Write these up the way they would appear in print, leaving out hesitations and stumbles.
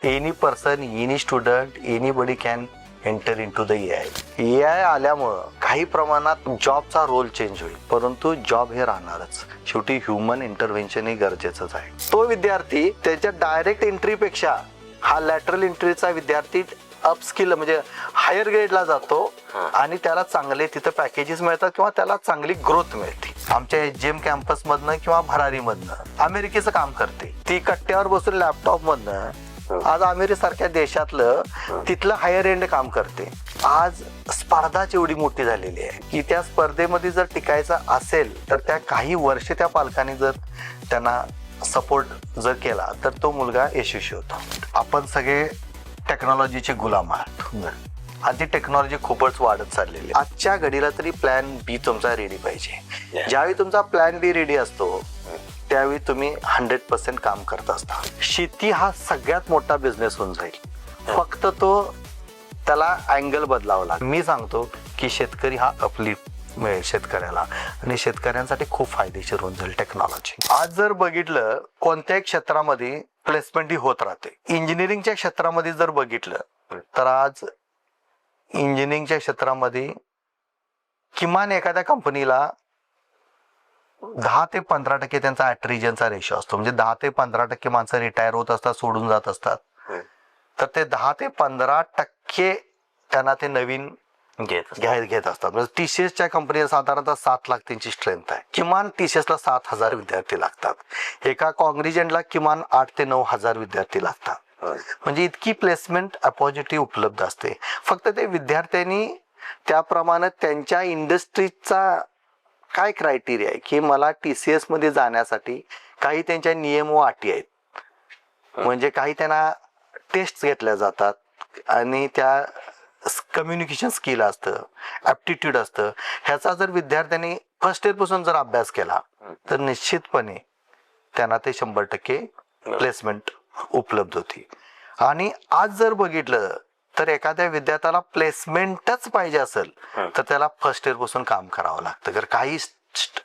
Any person, any student, anybody can enter into the AI. AI आल्यामुळं काही प्रमाणात जॉबचा role change होईल, परंतु जॉब हे राहणारच. शेवटी ह्युमन इंटरव्हेन्शन हे गरजेचंच आहे. तो विद्यार्थी त्याच्या डायरेक्ट एंट्रीपेक्षा हा लॅटरल एंट्रीचा विद्यार्थी अपस्किल म्हणजे हायर ग्रेडला जातो आणि त्याला चांगले तिथं पॅकेजेस मिळतात किंवा त्याला चांगली ग्रोथ मिळते. आमच्या HGM कॅम्पस मधनं किंवा भरारीमधनं अमेरिकेचं काम करते ती कट्ट्यावर बसून लॅपटॉप मधनं आज अमेरिकेसारख्या देशातलं तिथलं हायर एंड काम करते. आज स्पर्धाच एवढी मोठी झालेली आहे की त्या स्पर्धेमध्ये जर टिकायचं असेल तर त्या काही वर्ष त्या पालकांनी जर त्यांना सपोर्ट जर केला तर तो मुलगा यशस्वी होतो. आपण सगळे टेक्नॉलॉजीचे गुलाम आहात आणि ती टेक्नॉलॉजी खूपच वाढत चाललेली आहे. आजच्या घडीला तरी प्लॅन बी तुमचा रेडी पाहिजे. ज्यावेळी तुमचा प्लॅन बी रेडी असतो त्यावेळी तुम्ही 100% काम करत असता. शेती हा सगळ्यात मोठा बिझनेस होऊन जाईल, फक्त तो त्याला अँगल बदलावा लागेल. मी सांगतो की शेतकरी हा अपलिफ्ट मिळेल शेतकऱ्याला आणि शेतकऱ्यांसाठी खूप फायदेशीर होऊन जाईल टेक्नॉलॉजी. आज जर बघितलं कोणत्याही क्षेत्रामध्ये प्लेसमेंट ही होत राहते. इंजिनिअरिंगच्या क्षेत्रामध्ये जर बघितलं तर आज इंजिनिअरिंगच्या क्षेत्रामध्ये किमान एखाद्या कंपनीला 10 ते 15% त्यांचा ॲट्रिजनचा रेशो असतो. म्हणजे 10 ते 15% माणसं रिटायर होत असतात, सोडून जात असतात. तर ते 10 ते 15% त्यांना ते नवीन घेत असतात. म्हणजे TCSच्या कंपनीला साधारणतः 7 लाख त्यांची स्ट्रेंथ आहे. किमान TCSला 7,000 विद्यार्थी लागतात. एका कॉग्निजंटला किमान 8 ते 9,000 विद्यार्थी लागतात. म्हणजे इतकी प्लेसमेंट अपॉर्च्युनिटी उपलब्ध असते. फक्त ते विद्यार्थ्यांनी त्याप्रमाणे त्यांच्या इंडस्ट्रीचा काय क्रायटेरिया आहे की मला TCS मध्ये जाण्यासाठी काही त्यांच्या नियम व अटी आहेत. म्हणजे काही त्यांना टेस्ट घेतल्या जातात आणि त्या कम्युनिकेशन स्किल असतं, ॲप्टिट्यूड असतं. ह्याचा जर विद्यार्थ्यांनी फर्स्ट इयर पासून जर अभ्यास केला तर निश्चितपणे त्यांना ते 100% प्लेसमेंट उपलब्ध होती. आणि आज जर बघितलं तर एखाद्या विद्यार्थ्याला प्लेसमेंटच पाहिजे असेल तर त्याला फर्स्ट इयर पासून काम करावं लागतं. तर काही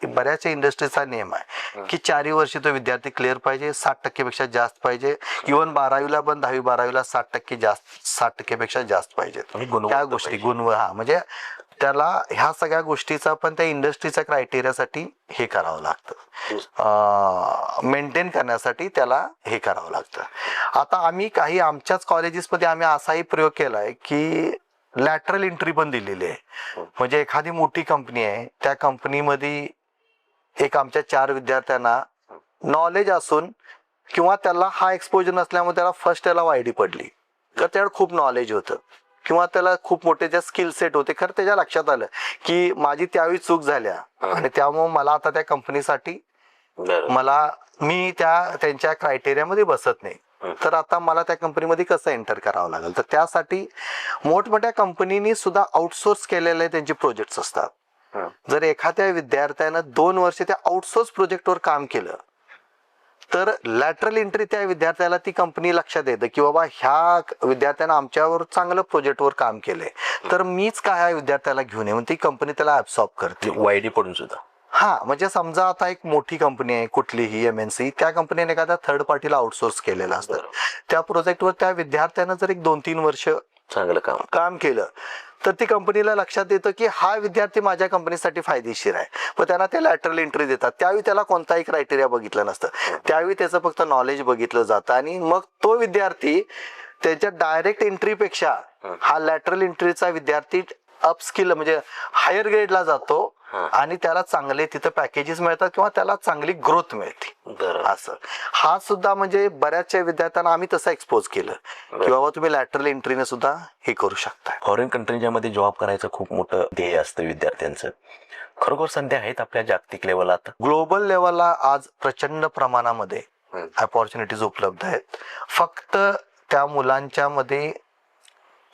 बऱ्याच इंडस्ट्रीचा नियम आहे की 4 वर्षी तो विद्यार्थी क्लिअर पाहिजे, 60% पेक्षा जास्त पाहिजे. इव्हन 12वीला पण 10वी-12वीला 60% जास्त, 60% पेक्षा जास्त पाहिजे. त्या गोष्टी म्हणजे त्याला ह्या सगळ्या गोष्टीचा पण त्या इंडस्ट्रीच्या क्रायटेरियासाठी हे करावं लागतं, मेंटेन करण्यासाठी त्याला हे करावं लागतं. आता आम्ही काही आमच्याच कॉलेजेसमध्ये आम्ही असाही प्रयोग केलाय की लॅटरल एंट्री पण दिलेली आहे. म्हणजे एखादी मोठी कंपनी आहे, त्या कंपनीमध्ये एक आमच्या 4 विद्यार्थ्यांना नॉलेज असून किंवा त्याला हा एक्सपोजर नसल्यामुळे त्याला फर्स्ट याला वायडी पडली, तर त्याला खूप नॉलेज होतं किंवा त्याला खूप मोठे ज्या स्किल सेट होते. खरं त्याच्या लक्षात आलं की माझी त्यावेळी चूक झाल्या आणि त्यामुळे मला आता त्या कंपनीसाठी मी त्यांच्या क्रायटेरियामध्ये बसत नाही, तर आता मला त्या कंपनीमध्ये कसं एंटर करावं लागेल. तर त्यासाठी मोठमोठ्या कंपनीनी सुद्धा आउटसोर्स केलेले त्यांचे प्रोजेक्ट्स असतात. जर एखाद्या विद्यार्थ्यानं 2 वर्ष त्या आउटसोर्स प्रोजेक्टवर काम केलं तर लॅटरल एंट्री त्या विद्यार्थ्याला ती कंपनी लक्षात येतं की बाबा ह्या विद्यार्थ्यानं आमच्यावर चांगलं प्रोजेक्टवर काम केलंय, तर मीच काय ह्या विद्यार्थ्याला घेऊन ये, ती कंपनी त्याला ऍब्सॉर्ब करते वायडी पडून सुद्धा. म्हणजे समजा आता एक मोठी कंपनी आहे कुठलीही MNC, त्या कंपनीने एखाद्या थर्ड पार्टीला आउटसोर्स केलेलं असतं. त्या प्रोजेक्टवर त्या विद्यार्थ्यानं जर एक 2-3 वर्ष चांगलं काम केलं तर ती कंपनीला लक्षात येतं की हा विद्यार्थी माझ्या कंपनीसाठी फायदेशीर आहे. पण त्यांना ते लॅटरल एंट्री देतात. त्यावेळी त्याला कोणताही क्रायटेरिया बघितलं नसतं, त्यावेळी त्याचं फक्त नॉलेज बघितलं जातं आणि मग तो विद्यार्थी त्याच्या डायरेक्ट एंट्रीपेक्षा हा लॅटरल एंट्रीचा विद्यार्थी अपस्किल म्हणजे हायर ग्रेडला जातो आणि त्याला चांगले तिथं पॅकेजेस मिळतात किंवा त्याला चांगली ग्रोथ मिळते. असं हा सुद्धा म्हणजे बऱ्याचशा विद्यार्थ्यांना आम्ही तसं एक्सपोज केलं की बाबा तुम्ही लॅटरल एंट्रीने सुद्धा हे करू शकता. फॉरेन कंट्रीच्या मध्ये जॉब करायचं खूप मोठं ध्येय असतं विद्यार्थ्यांचं. खरोखर संधी आहेत आपल्या जागतिक लेवलला, ग्लोबल लेवलला आज प्रचंड प्रमाणामध्ये अपॉर्च्युनिटीज उपलब्ध आहेत. फक्त त्या मुलांच्या मध्ये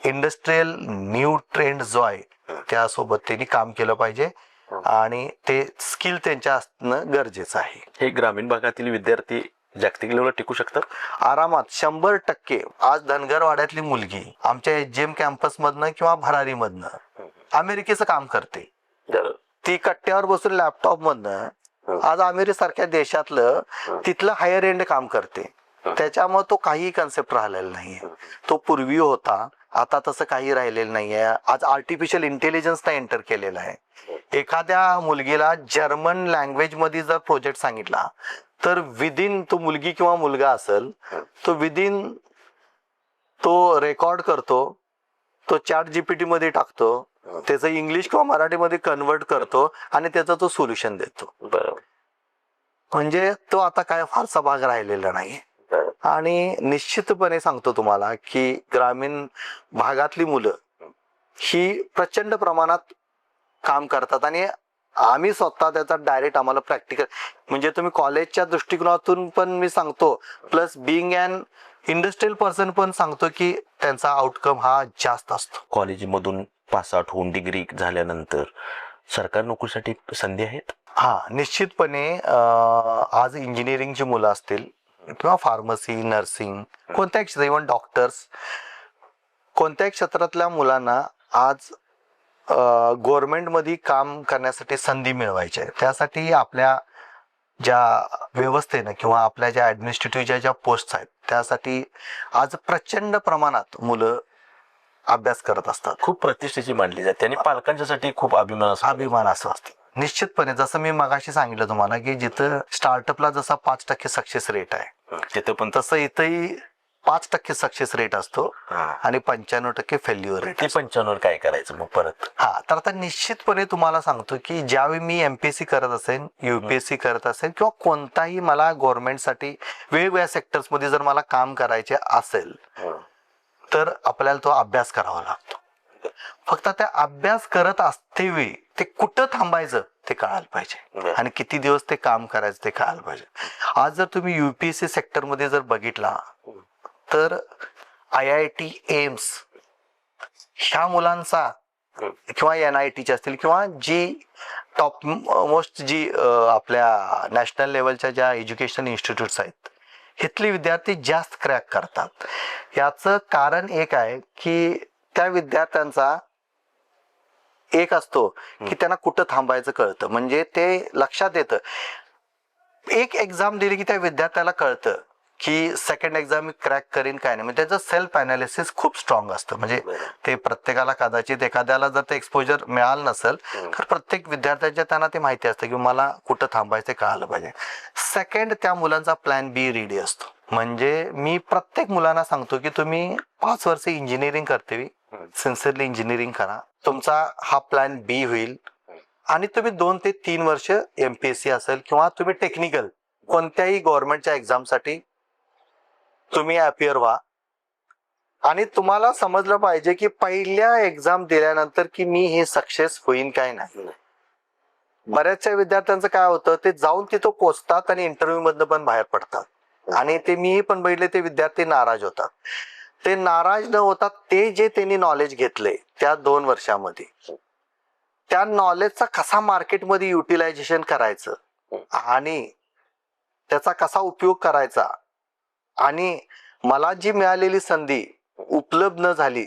इंडस्ट्रियल न्यू ट्रेंड जो आहे त्यासोबत त्यांनी काम केलं पाहिजे आणि ते स्किल त्यांच्या असणं गरजेचं आहे. हे ग्रामीण भागातील विद्यार्थी जागतिक लेवलला टिकू शकतात आरामात 100%. आज धनगरवाड्यातली मुलगी आमच्या HGM कॅम्पस मधनं किंवा भरारीमधनं अमेरिकेचं काम करते. ती कट्ट्यावर बसून लॅपटॉप मधनं आज अमेरिकेसारख्या देशातलं तिथलं हायर एंड काम करते. त्याच्यामुळे तो काही कन्सेप्ट राहिलेला नाहीये. तो पूर्वी होता, आता तसं काही राहिलेलं नाहीये. आज आर्टिफिशियल इंटेलिजन्सला एंटर केलेला आहे. एखाद्या मुलगीला जर्मन लँग्वेज मध्ये जर प्रोजेक्ट सांगितला तर विदिन, तो मुलगी किंवा मुलगा असेल, तो विदिन तो रेकॉर्ड करतो, तो चॅट जीपीटी मध्ये टाकतो, त्याचं इंग्लिश किंवा मराठीमध्ये कन्वर्ट करतो आणि त्याचा तो सोल्युशन देतो. बरोबर. म्हणजे तो आता काय फारसा भाग राहिलेला नाही. आणि निश्चितपणे सांगतो तुम्हाला की ग्रामीण भागातली मुलं ही प्रचंड प्रमाणात काम करतात आणि आम्ही स्वतः त्याचा डायरेक्ट आम्हाला प्रॅक्टिकल, म्हणजे तुम्ही कॉलेजच्या दृष्टिकोनातून पण मी सांगतो, plus being an industrial person पण सांगतो की त्यांचा आउटकम हा जास्त असतो. कॉलेजमधून पास आउट होऊन डिग्री झाल्यानंतर सरकारी नोकरीसाठी संधी आहेत? हा, निश्चितपणे आज इंजिनिअरिंगची मुलं असतील किंवा फार्मसी, नर्सिंग, कोणत्याही क्षेत्र, इव्हन डॉक्टर्स, कोणत्याही क्षेत्रातल्या मुलांना आज गव्हर्नमेंटमध्ये काम करण्यासाठी संधी मिळवायची आहे. त्यासाठी आपल्या ज्या व्यवस्थेनं किंवा आपल्या ज्या ॲडमिनिस्ट्रेटिव्हच्या ज्या पोस्ट आहेत त्यासाठी आज प्रचंड प्रमाणात मुलं अभ्यास करत असतात. खूप प्रतिष्ठेची मानली जाते आणि पालकांच्यासाठी खूप अभिमान असं असतं. निश्चितपणे जसं मी मगाशी सांगितलं तुम्हाला की जिथं स्टार्टअपला जसा 5% सक्सेस रेट आहे, तिथं पण तसं इथंही 5% सक्सेस रेट असतो आणि 95% फेल्युअर रेट. 95 काय करायचं मग परत? हा, तर आता निश्चितपणे तुम्हाला सांगतो की ज्यावेळी मी एमपीएससी करत असेल, युपीएससी करत असेल किंवा कोणताही मला गव्हर्नमेंटसाठी वेगवेगळ्या सेक्टर्स मध्ये जर मला काम करायचे असेल तर आपल्याला तो अभ्यास करावा लागतो. फक्त त्या अभ्यास करत असते वेळी ते कुठं थांबायचं ते कळायला पाहिजे आणि किती दिवस ते काम करायचं ते कळायला पाहिजे. आज जर तुम्ही युपीएससी सेक्टर मध्ये जर बघितला तर IIT, एम्स ह्या मुलांचा किंवा NIT असतील किंवा जी टॉप मोस्ट जी आपल्या नॅशनल लेवलच्या ज्या एज्युकेशन इन्स्टिट्यूट्स आहेत, इथले विद्यार्थी जास्त क्रॅक करतात. याचं कारण एक आहे की त्या विद्यार्थ्यांचा एक असतो की त्यांना कुठं थांबायचं कळतं, म्हणजे ते लक्षात येतं. एक एक्झाम दिली की त्या विद्यार्थ्याला कळतं की सेकंड एक्झाम मी क्रॅक करीन काय नाही, म्हणजे त्याचं सेल्फ अनालिसिस खूप स्ट्रॉंग असतं. म्हणजे ते प्रत्येकाला कदाचित एखाद्याला जर ते एक्सपोजर मिळालं नसेल तर प्रत्येक विद्यार्थ्याच्या त्यांना ते माहिती असतं की मला कुठं थांबायचं कळालं पाहिजे. सेकंड, त्या मुलांचा प्लॅन बी रेडी असतो. म्हणजे मी प्रत्येक मुलांना सांगतो की तुम्ही 5 वर्ष इंजिनिअरिंग करते, सिन्सिअरली इंजिनिअरिंग करा, तुमचा हा प्लॅन बी होईल आणि तुम्ही 2 ते 3 वर्ष एमपीएससी असेल किंवा तुम्ही टेक्निकल कोणत्याही गव्हर्नमेंटच्या एक्झामसाठी तुम्ही अपिअर व्हा. आणि तुम्हाला समजलं पाहिजे की पहिल्या एक्झाम दिल्यानंतर की मी हे सक्सेस होईन काय नाही. बऱ्याचशा विद्यार्थ्यांचं काय होतं, ते जाऊन तिथं पोचतात आणि इंटरव्ह्यू मधनं पण बाहेर पडतात आणि ते मीही पण बघितले, ते विद्यार्थी नाराज होतात. ते नाराज न होता ते जे त्यांनी नॉलेज घेतले त्या 2 वर्षामध्ये, त्या नॉलेजचा कसा मार्केटमध्ये युटिलायझेशन करायचं आणि त्याचा कसा उपयोग करायचा आणि मला जी मिळालेली संधी उपलब्ध न झाली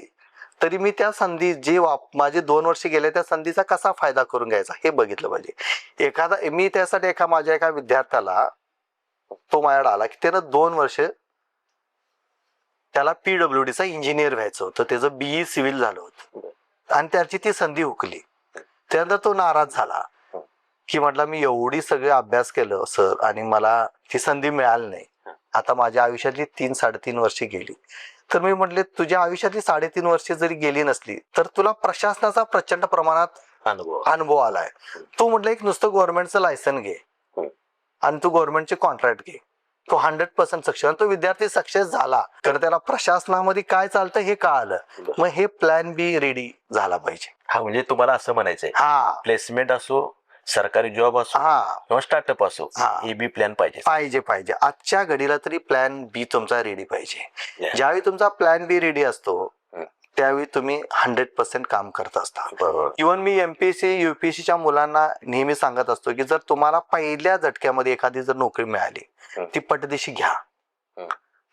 तरी मी त्या संधी जी माझे 2 वर्ष गेले त्या संधीचा कसा फायदा करून घ्यायचा हे बघितलं पाहिजे. मी त्यासाठी माझ्या एका विद्यार्थ्याला, तो माझ्याकडे आला की त्यानं 2 वर्ष त्याला PWDचा इंजिनियर व्हायचं होतं, त्याचं BE सिव्हिल झालं होतं आणि त्याची ती संधी हुकली. त्यानंतर तो नाराज झाला की म्हटलं मी एवढी सगळे अभ्यास केलं सर आणि मला ती संधी मिळाली नाही. आता माझ्या आयुष्यातली 3-3.5 वर्षे गेली. तर मी म्हटले तुझ्या आयुष्यातली 3.5 वर्षे जरी गेली नसली तर तुला प्रशासनाचा प्रचंड प्रमाणात अनुभव आलाय. तू म्हटलं एक नुसतं गव्हर्नमेंटचं लायसन घे आणि तू गव्हर्नमेंटचे कॉन्ट्रॅक्ट घे, तो 100% सक्सेस. तो विद्यार्थी सक्सेस झाला तर त्याला प्रशासनामध्ये काय चालतं हे कळालं. मग हे प्लॅन बी रेडी झाला पाहिजे. हा, म्हणजे तुम्हाला असं म्हणायचंय, प्लेसमेंट असो, सरकारी जॉब असो किंवा स्टार्टअप असो, हे बी प्लॅन पाहिजे. आजच्या घडीला तरी प्लॅन बी तुमचा रेडी पाहिजे. ज्यावेळी तुमचा प्लॅन बी रेडी असतो त्यावेळी तुम्ही 100% काम करत असता. इव्हन मी एमपीएससी युपीएससीच्या मुलांना नेहमी सांगत असतो की जर तुम्हाला पहिल्या झटक्यामध्ये एखादी जर नोकरी मिळाली ती पटदिशी घ्या.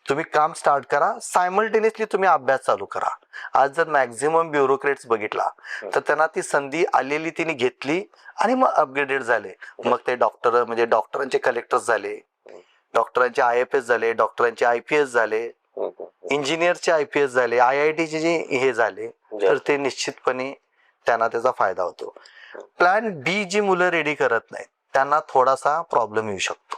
तुम्ही काम स्टार्ट करा, सायमल्टेनियसली तुम्ही अभ्यास चालू करा. आज जर मॅक्झिमम ब्युरोक्रेट्स बघितला तर त्यांना ती संधी आलेली तिने घेतली आणि मग अपग्रेडेड झाले. मग ते डॉक्टर म्हणजे डॉक्टरांचे कलेक्टर्स झाले, डॉक्टरांचे IFS झाले, डॉक्टरांचे IPS झाले, इंजिनियरचे IPS झाले, IIT चे जे हे झाले, तर ते निश्चितपणे त्यांना त्याचा फायदा होतो. प्लॅन बी जी मुलं रेडी करत नाहीत त्यांना थोडासा प्रॉब्लेम येऊ शकतो.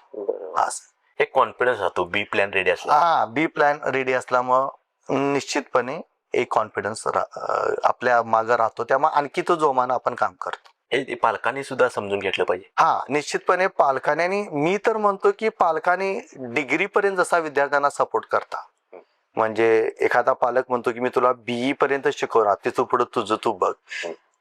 एक कॉन्फिडन्स राहतो बी प्लॅन रेडी असला. बी प्लॅन रेडी असल्यामुळं निश्चितपणे एक कॉन्फिडन्स आपल्या मागं राहतो, त्यामुळे आणखी तो जोमानं आपण काम करतो. हे पालकांनी सुद्धा समजून घेतलं पाहिजे. निश्चितपणे पालकांनी, मी तर म्हणतो की पालकांनी डिग्री पर्यंत जसा विद्यार्थ्यांना सपोर्ट करता, म्हणजे एखादा पालक म्हणतो की मी तुला BE पर्यंत शिकवणार, तिथं पुढे तुझं तू बघ.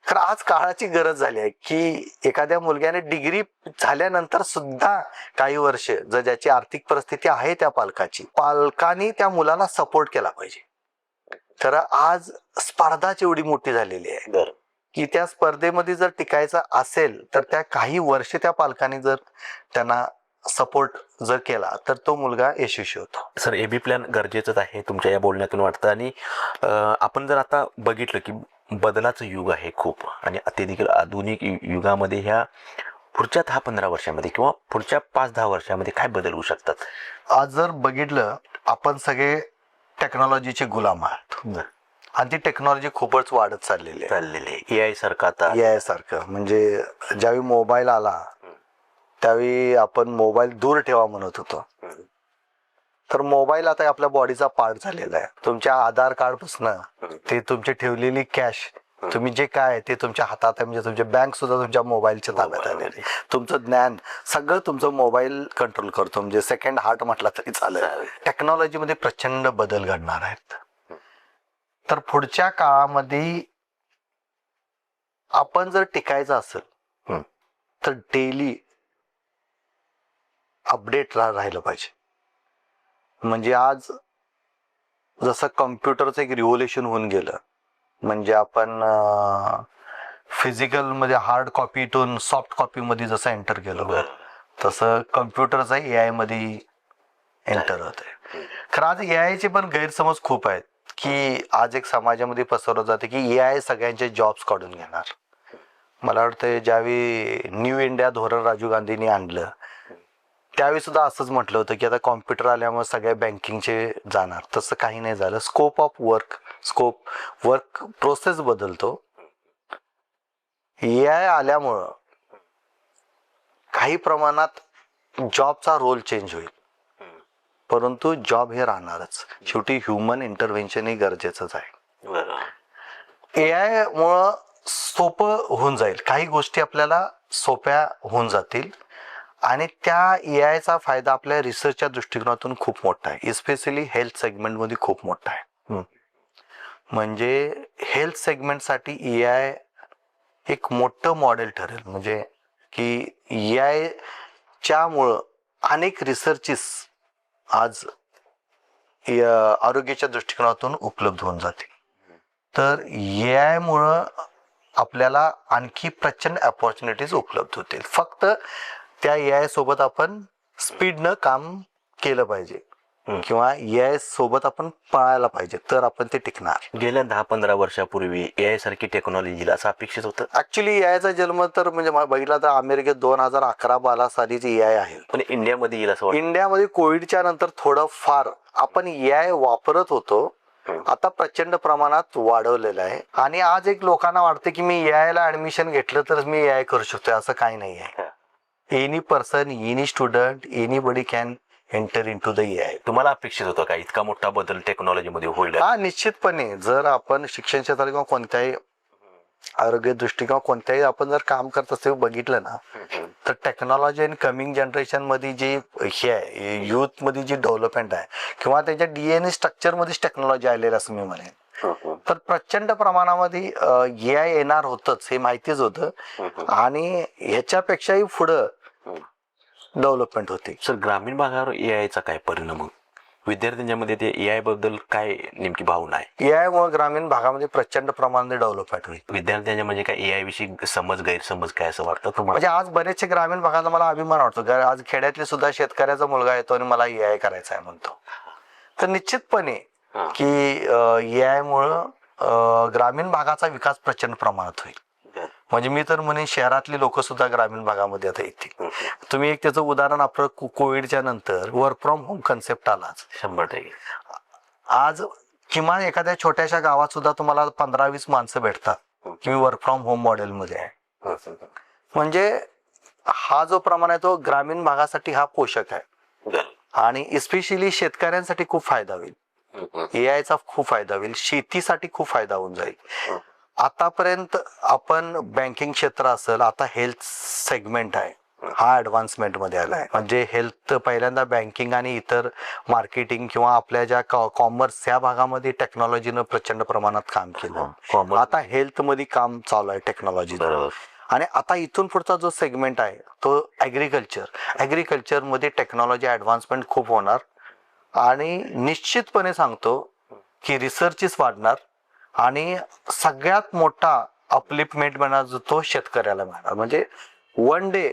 खरं आज काळाची गरज झाली आहे की एखाद्या मुलग्याने डिग्री झाल्यानंतर सुद्धा काही वर्ष जर ज्याची आर्थिक परिस्थिती आहे त्या पालकांनी त्या मुलाला सपोर्ट केला पाहिजे. खरं आज स्पर्धाच एवढी मोठी झालेली आहे की त्या स्पर्धेमध्ये जर टिकायचं असेल तर त्या काही वर्ष त्या पालकांनी जर त्यांना सपोर्ट जर केला तर तो मुलगा यशस्वी होतो. सर, AB प्लॅन गरजेचंच आहे तुमच्या या बोलण्यातून वाटतं. आणि आपण जर आता बघितलं की बदलाचं युग आहे खूप, आणि अत्यधिक आधुनिक युगामध्ये ह्या पुढच्या 10-15 वर्षामध्ये किंवा पुढच्या 5-10 वर्षामध्ये काय बदल होऊ शकतात? आज जर बघितलं आपण सगळे टेक्नॉलॉजीचे गुलाम आहात आणि ती टेक्नॉलॉजी खूपच वाढत चाललेली आहे. AI सारखं म्हणजे ज्यावेळी मोबाईल आला त्यावेळी आपण मोबाईल दूर ठेवा म्हणत होतो, तर मोबाईल आता आपल्या बॉडीचा पार्ट झालेला आहे. तुमच्या आधार कार्ड पासून ते तुमची ठेवलेली कॅश, तुम्ही जे काय ते तुमच्या हातात आहे, म्हणजे तुमची बँक सुद्धा तुमच्या मोबाईलच्या ताब्यात आलेली. तुमचं ज्ञान सगळं तुमचं मोबाईल कंट्रोल करतो, म्हणजे सेकंड हार्ट म्हटलं तरी चालेल. टेक्नॉलॉजीमध्ये प्रचंड बदल घडणार आहेत. तर पुढच्या काळामध्ये आपण जर टिकायचं असेल तर डेली अपडेट राहिलं पाहिजे. म्हणजे आज जसं कम्प्युटरचं एक रिव्होल्युशन होऊन गेलं, म्हणजे आपण फिजिकल मध्ये हार्ड कॉपीतून सॉफ्ट कॉपी मध्ये जसं एंटर केलं, तसं कम्प्युटरचा AI मध्ये एंटर होत आहे. खरं आज AI चे पण गैरसमज खूप आहेत की आज एक समाजामध्ये पसरवलं जाते की AI सगळ्यांचे जॉब्स काढून घेणार. मला वाटतं ज्यावेळी न्यू इंडिया धोरण राजीव गांधींनी आणलं त्यावेळी सुद्धा असंच म्हटलं होतं की आता कॉम्प्युटर आल्यामुळे सगळ्या बँकिंगचे जाणार. तसं काही नाही झालं. स्कोप वर्क प्रोसेस बदलतो. AI आल्यामुळं काही प्रमाणात जॉबचा रोल चेंज होईल, परंतु जॉब हे राहणारच. शेवटी ह्युमन इंटरव्हेन्शन हे गरजेचंच आहे. AI मुळे सोपं होऊन जाईल, काही गोष्टी आपल्याला सोप्या होऊन जातील आणि त्या AI फायदा आपल्या रिसर्चच्या दृष्टिकोनातून खूप मोठा आहे. इस्पेशली हेल्थ सेगमेंटमध्ये खूप मोठा आहे. म्हणजे हेल्थ सेगमेंटसाठी AI एक मोठं मॉडेल ठरेल, म्हणजे की AI च्यामुळं अनेक रिसर्चेस आज आरोग्याच्या दृष्टिकोनातून उपलब्ध होऊन जातील. तर AI मुळे आपल्याला आणखी प्रचंड अपॉर्च्युनिटीज उपलब्ध होतील. फक्त त्या AI सोबत आपण स्पीडनं काम केलं पाहिजे किंवा AI सोबत आपण पळायला पाहिजे, तर आपण ते टिकणार. गेल्या 10-15 वर्षापूर्वी AI सारखी टेक्नॉलॉजीला असं अपेक्षित होतं. ऍक्च्युली AI चा जन्म तर म्हणजे बघितला तर अमेरिकेत 2011-12 सालीच AI आहे, पण इंडियामध्ये येईल असं वाटतं. इंडियामध्ये कोविडच्या नंतर थोडं फार आपण AI वापरत होतो, आता प्रचंड प्रमाणात वाढवलेलं आहे. आणि आज एक लोकांना वाटतं की मी AI ला ऍडमिशन घेतलं तर मी AI करू शकतो, असं काही नाही आहे. Any person, any student, anybody can enter into the AI. तुम्हाला अपेक्षित होतं का इतका मोठा बदल टेक्नॉलॉजीमध्ये होईल? निश्चितपणे. जर आपण शिक्षण क्षेत्रात किंवा कोणत्याही आरोग्य दृष्टी किंवा कोणत्याही आपण जर काम करत असेल बघितलं ना, तर टेक्नॉलॉजी आणि कमिंग जनरेशन मध्ये जी हे आहे, युथ मध्ये जी डेव्हलपमेंट आहे किंवा त्याच्या DNA स्ट्रक्चर मध्येच टेक्नॉलॉजी आलेली असं मी म्हणेन. तर प्रचंड प्रमाणामध्ये AI येणार होतच, हे माहितीच होतं आणि ह्याच्यापेक्षाही पुढं डेव्हलपमेंट होते. सर, ग्रामीण भागावर AI काय परिणाम? विद्यार्थ्यांच्या मध्ये ते AI बद्दल काय नेमकी भावना आहे? AI मुळे ग्रामीण भागामध्ये प्रचंड प्रमाणात डेव्हलपमेंट होईल. विद्यार्थ्यांच्या म्हणजे काय AI विषयी गैरसमज काय असं वाटतं तुम्हाला? म्हणजे आज बरेचसे ग्रामीण भागाचा मला अभिमान वाटतो. आज खेड्यातले सुद्धा शेतकऱ्याचा मुलगा येतो आणि मला AI करायचा आहे म्हणतो. तर निश्चितपणे की AI मुळे ग्रामीण भागाचा विकास प्रचंड प्रमाणात होईल. म्हणजे मी तर म्हणेन शहरातली लोक सुद्धा ग्रामीण भागामध्ये आता येतील. तुम्ही एक त्याचं उदाहरण आपलं कोविडच्या नंतर वर्क फ्रॉम होम कन्सेप्ट आलाच. 100%. आज किमान एखाद्या छोट्याशा गावात सुद्धा तुम्हाला 15-20 माणसं भेटतात की मी वर्क फ्रॉम होम मॉडेलमध्ये आहे. म्हणजे हा जो प्रमाण आहे तो ग्रामीण भागासाठी हा पोषक आहे आणि इस्पेशली शेतकऱ्यांसाठी खूप फायदा होईल. एआयचा खूप फायदा होईल, शेतीसाठी खूप फायदा होऊन जाईल. आतापर्यंत आपण बँकिंग क्षेत्र असेल, आता हेल्थ सेगमेंट आहे हा ऍडव्हान्समेंट मध्ये आलाय. म्हणजे हेल्थ पहिल्यांदा बँकिंग आणि इतर मार्केटिंग किंवा आपल्या ज्या कॉमर्स या भागामध्ये टेक्नॉलॉजीनं प्रचंड प्रमाणात काम केलं. आता हेल्थ मध्ये काम चालू आहे टेक्नॉलॉजी. आणि आता इथून पुढचा जो सेगमेंट आहे तो ऍग्रिकल्चर मध्ये टेक्नॉलॉजी ऍडव्हान्समेंट खूप होणार आणि निश्चितपणे सांगतो की रिसर्चच वाढणार आणि सगळ्यात मोठा अपलिफ्टमेंट मिळणार तो शेतकऱ्याला मिळणार. म्हणजे वन डे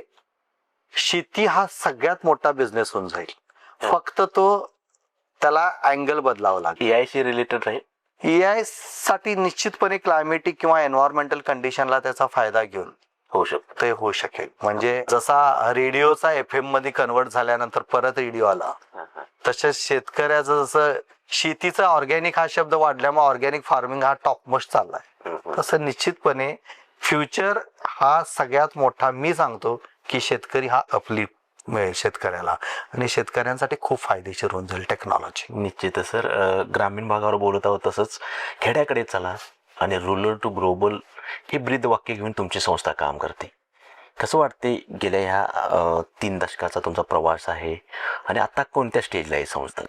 शेती हा सगळ्यात मोठा बिझनेस होऊन जाईल. फक्त तो त्याला अँगल बदलावा लागेल. एआयशी रिलेटेड राहील. एआय साठी निश्चितपणे क्लायमेटिक किंवा एन्व्हायरमेंटल कंडिशनला त्याचा फायदा घेऊन होऊ शकेल. म्हणजे जसा रेडिओचा FM मध्ये कन्वर्ट झाल्यानंतर परत रेडिओ आला, तसेच शेतकऱ्याचं जसं शेतीचा ऑर्गॅनिक हा शब्द वाढल्यामुळे ऑर्गॅनिक फार्मिंग हा टॉपमोस्ट चाललाय, तसं निश्चितपणे फ्युचर हा सगळ्यात मोठा मी सांगतो की शेतकरी हा अपलिफ्ट मिळेल शेतकऱ्याला आणि शेतकऱ्यांसाठी खूप फायदेशीर होऊन जाईल टेक्नॉलॉजी. निश्चितच सर. ग्रामीण भागावर बोलत आहोत तसंच खेड्याकडे चला आणि रुरल टू ग्लोबल हे ब्रीद वाक्य घेऊन तुमची संस्था काम करते. कसं वाटते गेल्या ह्या 3 दशकाचा तुमचा प्रवास आहे आणि आता कोणत्या स्टेजला आहे संस्था?